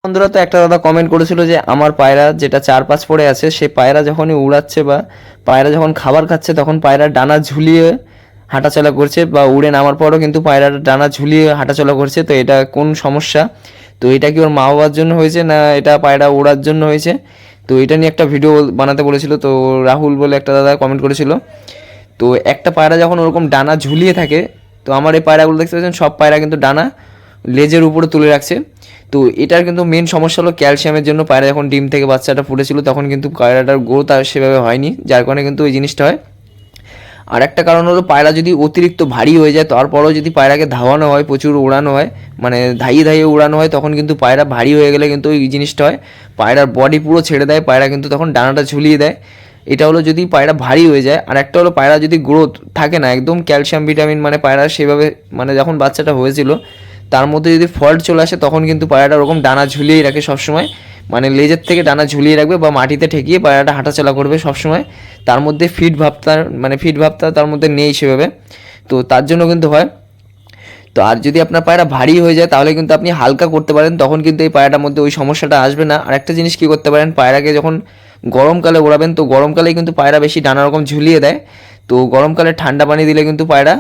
বন্ধুরা, তো একটা দাদা কমেন্ট করেছিল যে আমার পায়রা যেটা 4-5 পড়ে আছে সে পায়রা যখনই উড়াচ্ছে বা পায়রা যখন খাবার খাচ্ছে তখন পায়রার ডানা ঝুলিয়ে হাঁটাচলা করছে, বা উড়ে নামার পরও কিন্তু পায়রার ডানা ঝুলিয়ে হাঁটাচলা করছে। তো এটা কোন সমস্যা? তো এটা কি ওর মা বাবার জন্য হয়েছে, না এটা পায়রা ওড়ার জন্য হয়েছে? তো এটা নিয়ে একটা ভিডিও বানাতে বলেছিল। তো রাহুল বলে একটা দাদা কমেন্ট করেছিল। তো একটা পায়রা যখন ওরকম ডানা ঝুলিয়ে থাকে, তো আমার এই পায়রাগুলো দেখতে পাচ্ছেন সব পায়রা কিন্তু ডানা লেজের উপরে তুলে রাখছে। তো এটার কিন্তু মেন সমস্যা হলো ক্যালসিয়ামের জন্য। পায়রা যখন ডিম থেকে বাচ্চাটা ফুটেছিল তখন কিন্তু পায়রাটার গ্রোথ আর সেভাবে হয়নি, যার কারণে কিন্তু ওই জিনিসটা হয়। আর একটা কারণ হলো পায়রা যদি অতিরিক্ত ভারী হয়ে যায়, তারপরেও যদি পায়রাকে ধাওয়ানো হয়, প্রচুর উড়ানো হয়, মানে ধাইয়ে ধাইয়ে উড়ানো হয়, তখন কিন্তু পায়রা ভারী হয়ে গেলে কিন্তু ওই জিনিসটা হয়, পায়রার বডি পুরো ছেড়ে দেয়, পায়রা কিন্তু তখন ডানাটা ঝুলিয়ে দেয়। এটা হলো যদি পায়রা ভারী হয়ে যায়। আর একটা হলো পায়রা যদি গ্রোথ থাকে না একদম, ক্যালসিয়াম ভিটামিন মানে পায়রা সেভাবে মানে যখন বাচ্চাটা হয়েছিল তার মধ্যে যদি ফল্ট চলে আসে তখন কিন্তু পায়রাটা ওরকম ডানা ঝুলিয়েই রাখে সবসময়, মানে লেজের থেকে ডানা ঝুলিয়ে রাখবে বা মাটিতে ঠেকিয়ে পায়রাটা হাঁটাচলা করবে সবসময়। তার মধ্যে ফিট ভাবটা তার মধ্যে নেই সেভাবে। তো তার জন্য কিন্তু হয়। তো আর যদি আপনার পায়রা ভারী হয়ে যায় তাহলে কিন্তু আপনি হালকা করতে পারেন, তখন কিন্তু এই পায়রাটার মধ্যে ওই সমস্যাটা আসবে না। আর একটা জিনিস কী করতে পারেন, পায়রাকে যখন গরমকালে ওড়াবেন, তো গরমকালেই কিন্তু পায়রা বেশি ডানা রকম ঝুলিয়ে দেয়। তো গরমকালে ঠান্ডা পানি দিলে কিন্তু পায়রা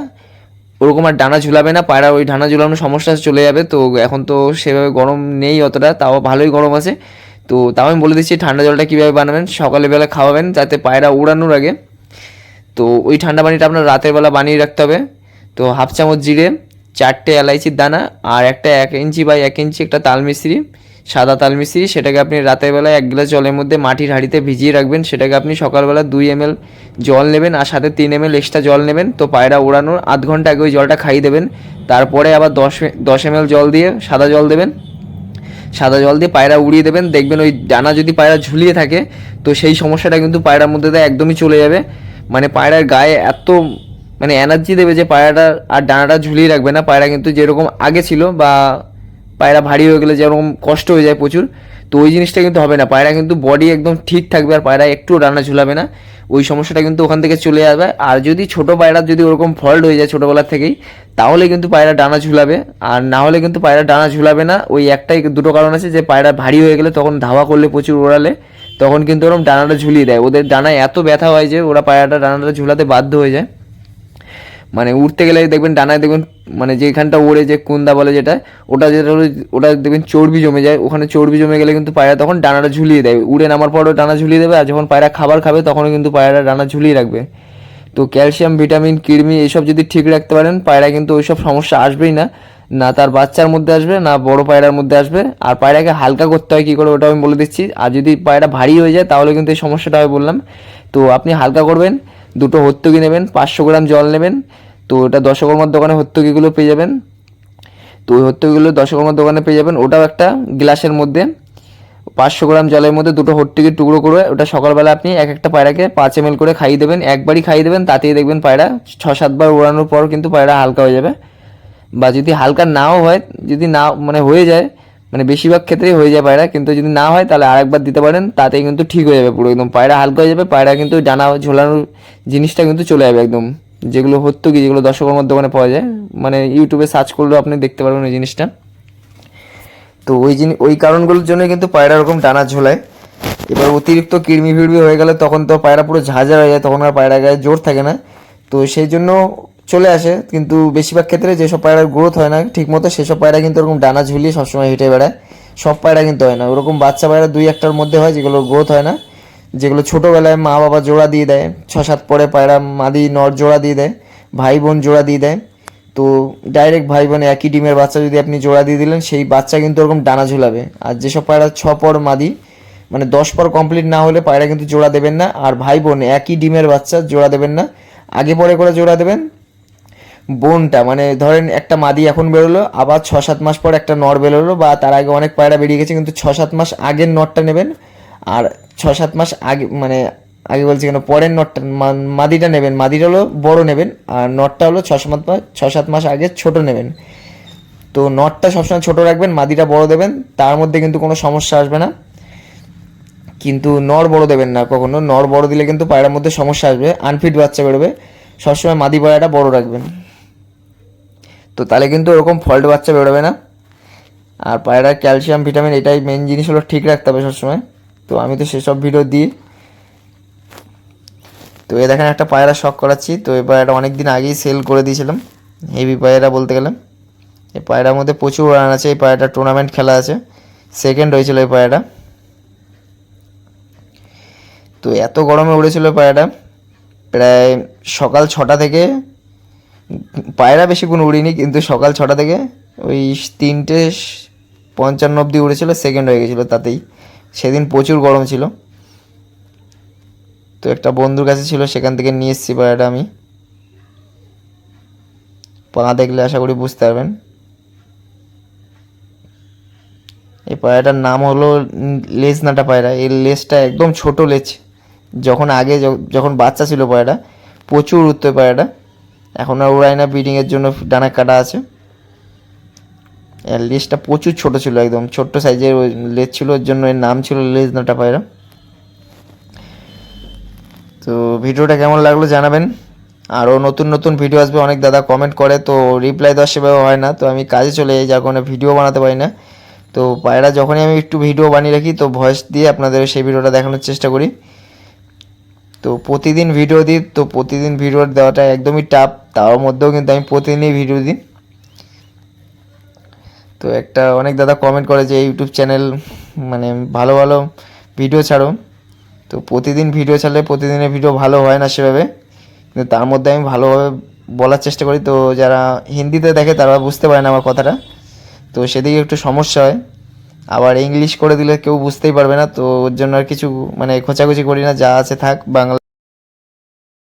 ওরকম আর ডানা ঝুলাবে না, পায়রা ওই ডানা ঝুলানোর সমস্যা চলে যাবে। তো এখন তো সেভাবে গরম নেই অতটা, তাও ভালোই গরম আছে। তো তাও আমি বলে দিচ্ছি ঠান্ডা জলটা কীভাবে বানাবেন। সকালবেলা খাওয়াবেন যাতে পায়রা উড়ানোর আগে, তো ওই ঠান্ডা পানিটা আপনার রাতের বেলা বানিয়ে রাখতে হবে। তো হাফ চামচ জিরে, 4টে এলাইচির দানা, আর একটা 1 ইঞ্চি বাই 1 ইঞ্চি একটা তাল মিস্ত্রি, সাদা তাল মিস্ত্রি, সেটাকে আপনি রাতের বেলায় 1 গ্লাস জলের মধ্যে মাটির হাঁড়িতে ভিজিয়ে রাখবেন। সেটাকে আপনি সকালবেলা 2 ml জল নেবেন আর সাথে 3 ml এক্সট্রা জল নেবেন। তো পায়রা ওড়ানোর আধ ঘন্টা আগে ওই জলটা খাইয়ে দেবেন। তারপরে আবার 10 ml জল দিয়ে সাদা জল দেবেন। সাদা জল দিয়ে পায়রা উড়িয়ে দেবেন। দেখবেন ওই ডানা যদি পায়রা ঝুলিয়ে থাকে তো সেই সমস্যাটা কিন্তু পায়রার মধ্যে দিয়ে একদমই চলে যাবে। মানে পায়রার গায়ে এত মানে এনার্জি দেবে যে পায়রাটা আর ডানাটা ঝুলিয়ে রাখবে না। পায়রা কিন্তু যেরকম আগে ছিল, বা পায়রা ভারী হয়ে গেলে যেরকম কষ্ট হয়ে যায় প্রচুর, তো ওই জিনিসটা কিন্তু হবে না। পায়রা কিন্তু বডি একদম ঠিক থাকবে আর পায়রা একটুও ডানা ঝুলাবে না। ওই সমস্যাটা কিন্তু ওখান থেকে চলে যাবে। আর যদি ছোটো পায়রার যদি ওরকম ফল্ট হয়ে যায় ছোটোবেলার থেকেই, তাহলে কিন্তু পায়রা ডানা ঝুলাবে। আর না হলে কিন্তু পায়রা ডানা ঝুলাবে না। ওই একটাই দুটো কারণ আছে, যে পায়রা ভারী হয়ে গেলে তখন ধাওয়া করলে প্রচুর ওড়ালে তখন কিন্তু ওরকম ডানাটা ঝুলিয়ে দেয়। ওদের ডানায় এত ব্যথা হয় যে ওরা পায়রাটা ডানাটা ঝুলাতে বাধ্য হয়ে যায়। মানে উঠতে গেলে দেখবেন ডানায় দেখবেন মানে যেখানটা ওড়ে, যে কুন্দা বলে যেটা, ওটা দেখবেন চর্বি জমে যায়। ওখানে চর্বি জমে গেলে কিন্তু পায়রা তখন ডানাটা ঝুলিয়ে দেয়। উড়ে নামার পরও ডানা ঝুলিয়ে দেবে, আর যখন পায়রা খাবার খাবে তখনও কিন্তু পায়রা ডানা ঝুলিয়ে রাখবে। তো ক্যালসিয়াম ভিটামিন কৃমি এইসব যদি ঠিক রাখতে পারেন, পায়রা কিন্তু ওইসব সমস্যা আসবেই না, না তার বাচ্চার মধ্যে আসবে না বড় পায়রার মধ্যে আসবে। আর পায়রাকে হালকা করতে হয় কী করে ওটা আমি বলে দিচ্ছি। আর যদি পায়রা ভারী হয়ে যায় তাহলে কিন্তু এই সমস্যাটা আমি বললাম। তো আপনি হালকা করবেন, দুটো হর্তুকি নেবেন, 500 গ্রাম জল নেবেন। তো ওটা দশকর্মার দোকানে হর্তুকিগুলো পেয়ে যাবেন। তো ওই হর্তুকিগুলো দশকর্মার দোকানে পেয়ে যাবেন। ওটাও একটা গ্লাসের মধ্যে 500 গ্রাম জলের মধ্যে দুটো হর্তুকির টুকরো করে ওটা সকালবেলা আপনি এক একটা পায়রাকে 5 ml করে খাইয়ে দেবেন। একবারই খাইয়ে দেবেন, তাতেই দেখবেন পায়রা 6-7 বার ওড়ানোর পর কিন্তু পায়রা হালকা হয়ে যাবে। বা যদি হালকা নাও হয়, যদি না মানে হয়ে যায়, মানে বেশিরভাগ ক্ষেত্রেই হয়ে যায় পায়রা, কিন্তু যদি না হয় তাহলে আরেকবার দিতে পারেন, তাতেই কিন্তু ঠিক হয়ে যাবে পুরো একদম পায়রা হালকা হয়ে যাবে। পায়রা কিন্তু ডানা ঝোলানোর জিনিসটা কিন্তু চলে যাবে একদম। যেগুলো হর্তুকি, যেগুলো দশকর্মার দোকানে পাওয়া যায়, মানে ইউটিউবে সার্চ করলেও আপনি দেখতে পারবেন ওই জিনিসটা। তো ওই কারণগুলোর জন্য কিন্তু পায়রা এরকম ডানা ঝোলায়। এবার অতিরিক্ত কৃমি ফিরমি হয়ে গেলে তখন তো পায়রা পুরো ঝাঁঝরা হয়ে যায়, তখন আর পায়রা গায়ে জোর থাকে না। তো সেই জন্য চলে আসে। কিন্তু বেশিরভাগ ক্ষেত্রে যেসব পায়রার গ্রোথ হয় না ঠিক মতো, সেসব পায়রা কিন্তু ওরকম ডানা ঝুলিয়ে সবসময় হেঁটে বেড়ায়। সব পায়রা কিন্তু হয় না ওরকম, বাচ্চা পায়রা 2-1টার মধ্যে হয় যেগুলো গ্রোথ হয় না, যেগুলো ছোটোবেলায় মা বাবা জোড়া দিয়ে দেয়, 6-7 পরে পায়রা মাদি নর জোড়া দিয়ে দেয়, ভাই বোন জোড়া দিয়ে দেয়। তো ডাইরেক্ট ভাই বোন একই ডিমের বাচ্চা যদি আপনি জোড়া দিয়ে দিলেন, সেই বাচ্চা কিন্তু ওরকম ডানা ঝুলাবে। আর যেসব পায়রা 6 পর মাদি, মানে 10 পর কমপ্লিট না হলে পায়রা কিন্তু জোড়া দেবেন না। আর ভাই বোন একই ডিমের বাচ্চা জোড়া দেবেন না, আগে পরে করে জোড়া দেবেন। বোনটা মানে ধরেন একটা মাদি এখন বেরোলো, আবার 6-7 মাস পর একটা নর বেরোলো, বা তার আগে অনেক পায়রা বেরিয়ে গেছে, কিন্তু 6-7 মাস আগের নরটা নেবেন। আর 6-7 মাস আগে মানে আগে বলছি কেন, পরের নটটা মাদিটা নেবেন, মাদিটা হলো বড় নেবেন, আর নটটা হলো 6-7 মাস আগে ছোট নেবেন। তো নটটা সবসময় ছোট রাখবেন, মাদিটা বড় দেবেন, তার মধ্যে কিন্তু কোনো সমস্যা আসবে না। কিন্তু নর বড় দেবেন না কখনো, নর বড় দিলে কিন্তু পায়রার মধ্যে সমস্যা আসবে, আনফিট বাচ্চা বেরোবে। সবসময় মাদি পায়রাটা বড় রাখবেন, তো তাহলে কিন্তু ওরকম ফল্ট বাচ্চা বেরোবে না। আর পায়রার ক্যালসিয়াম ভিটামিন এটাই মেন জিনিস হলো ঠিক রাখতে হবে সবসময়। তো আমি তো সেসব ভিডিও দিই। তো এ দেখেন একটা পায়রা শখ করাচ্ছি। তো এই পায়রাটা অনেক দিন আগেই সেল করে দিয়েছিলাম, হেভি পায়রা বলতে গেলে। এই পায়রার মধ্যে প্রচুর রান আছে। এই পায়রাটা টুর্নামেন্ট খেলা আছে, সেকেন্ড হয়েছিল এই পায়রাটা। তো এত গরমে উড়েছিল পায়রাটা, প্রায় সকাল 6টা থেকে, পায়রা বেশিক্ষণ উড়িনি কিন্তু সকাল 6টা থেকে ওই 3:55 অবধি উড়েছিল, সেকেন্ড হয়ে গেছিলো তাতেই। সেদিন প্রচুর গরম ছিল। তো একটা বন্ধুর কাছে ছিল, সেখান থেকে নিয়ে এসেছি পায়রাটা আমি। পা দেখলে আশা করি বুঝতে পারবেন। এই পায়রাটার নাম হলো লেজনাটা পায়রা। এই লেজটা একদম ছোট লেজ। যখন আগে যখন বাচ্চা ছিল পায়রাটা প্রচুর উঠতো পায়রাটা, এখন আর উড়ায় না, ব্রিডিংয়ের জন্য ডানা কাটা আছে। এর লেজটা প্রচুর ছোট ছিল, একদম ছোট্ট সাইজের ওই লেজ ছিল, ওর জন্য এর নাম ছিল লেজনাটা পায়রা। তো ভিডিওটা কেমন লাগলো জানাবেন। আরও নতুন নতুন ভিডিও আসবে, অনেক দাদা কমেন্ট করে তো রিপ্লাই দেওয়ার সেভাবে হয় না, তো আমি কাজে চলে যাই, যার কারণে ভিডিও বানাতে পারি না। তো পায়রা যখনই আমি একটু ভিডিও বানিয়ে রাখি তো ভয়েস দিয়ে আপনাদের সেই ভিডিওটা দেখানোর চেষ্টা করি। তো প্রতিদিন ভিডিও দিই, তো প্রতিদিন ভিডিও দেওয়াটা একদমই টাফ, তার মধ্যেও কিন্তু আমি প্রতিদিনই ভিডিও দিই। তো একটা অনেক দাদা কমেন্ট করে যে ইউটিউব চ্যানেল মানে ভালো ভালো ভিডিও ছাড়ো। তো প্রতিদিন ভিডিও ছাড়লে প্রতিদিনের ভিডিও ভালো হয় না সেভাবে, কিন্তু তার মধ্যে আমি ভালোভাবে বলার চেষ্টা করি। তো যারা হিন্দিতে দেখে তারা বুঝতে পারে না আমার কথাটা, তো সেদিকে একটু সমস্যা হয়। আবার ইংলিশ করে দিলে কেউ বুঝতেই পারবে না, তো ওর জন্য আর কিছু মানে খোঁচাখুচি করি না, যা আছে থাক বাংলা।